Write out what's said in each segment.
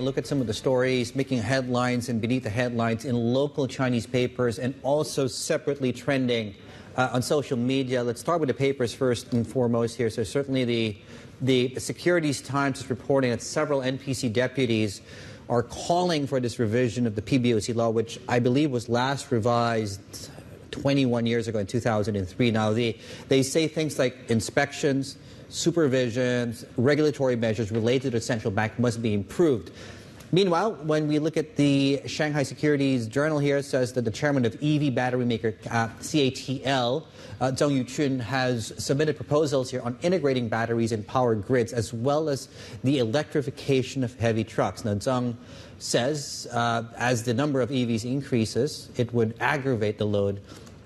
Look at some of the stories making headlines and beneath the headlines in local Chinese papers and also separately trending on social media. Let's start with the papers first and foremost here. So certainly the Securities Times is reporting that several NPC deputies are calling for this revision of the PBOC law, which I believe was last revised 21 years ago in 2003. Now, they say things like inspections, supervisions, regulatory measures related to the central bank must be improved. Meanwhile, when we look at the Shanghai Securities Journal here, it says that the chairman of EV battery maker CATL, Zheng Yuchun, has submitted proposals here on integrating batteries in power grids as well as the electrification of heavy trucks. Now, Zheng says as the number of EVs increases, it would aggravate the load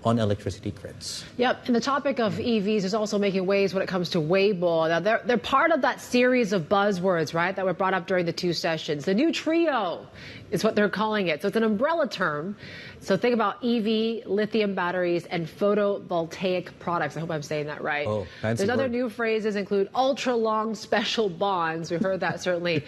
on electricity grids. Yep, and the topic of EVs is also making waves when it comes to Weibo. Now, they're part of that series of buzzwords, right, that were brought up during the two sessions. The new trio is what they're calling it. So it's an umbrella term. So think about EV, lithium batteries, and photovoltaic products. I hope I'm saying that right. Oh, fancy There's other word. new phrases include ultra-long special bonds. We heard that certainly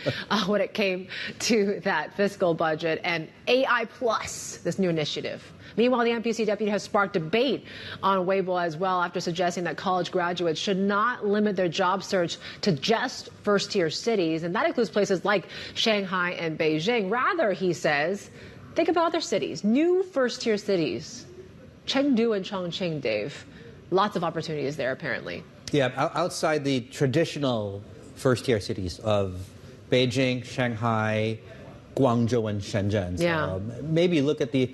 when it came to that fiscal budget. And AI Plus, this new initiative. Meanwhile, the NPC deputy has sparked debate on Weibo as well after suggesting that college graduates should not limit their job search to just first-tier cities, and that includes places like Shanghai and Beijing. Rather, he says, think about other cities, new first-tier cities. Chengdu and Chongqing, Dave. Lots of opportunities there, apparently. Yeah, outside the traditional first-tier cities of Beijing, Shanghai, Guangzhou, and Shenzhen. So Yeah. maybe look at the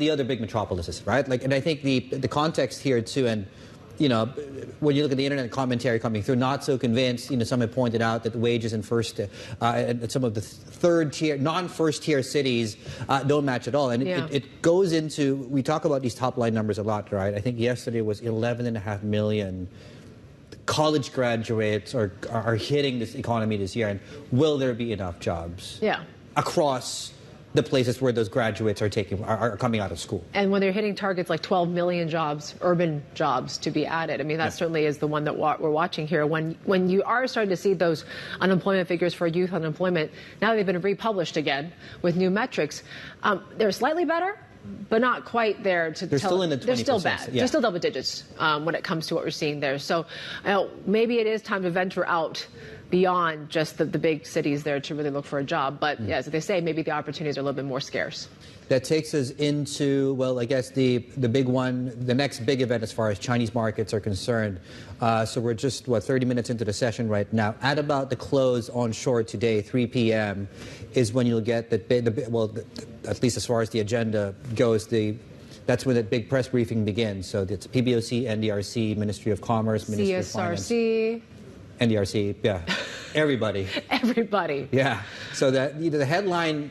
other big metropolises, right? Like, and I think the context here too, and you know, when you look at the internet commentary coming through, not so convinced. You know, some have pointed out that the wages in and some of the third-tier, non-first-tier cities don't match at all, and Yeah. it goes into. We talk about these top-line numbers a lot, right? I think yesterday was 11.5 million college graduates are hitting this economy this year, and will there be enough jobs? Yeah. Across the places where those graduates are coming out of school. And when they're hitting targets like 12 million jobs, urban jobs to be added, I mean, that certainly is the one that we're watching here. When you are starting to see those unemployment figures for youth unemployment, now they've been republished again with new metrics. They're slightly better, but not quite there to They're tell. still in the 20%. They're still bad. Yeah. They're still double digits when it comes to what we're seeing there. So maybe it is time to venture out beyond just the big cities there to really look for a job. But yeah, as they say, maybe the opportunities are a little bit more scarce. That takes us into, well, I guess the big one, the next big event as far as Chinese markets are concerned. So we're just, 30 minutes into the session right now. At about the close onshore today, 3 p.m., is when you'll get at least as far as the agenda goes, that's when that big press briefing begins. So it's PBOC, NDRC, Ministry of Commerce, Ministry of Finance. CSRC. NDRC, yeah. Everybody. Everybody. Yeah. So that the headline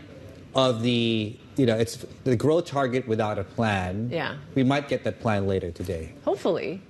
of it's the growth target without a plan. Yeah. We might get that plan later today. Hopefully.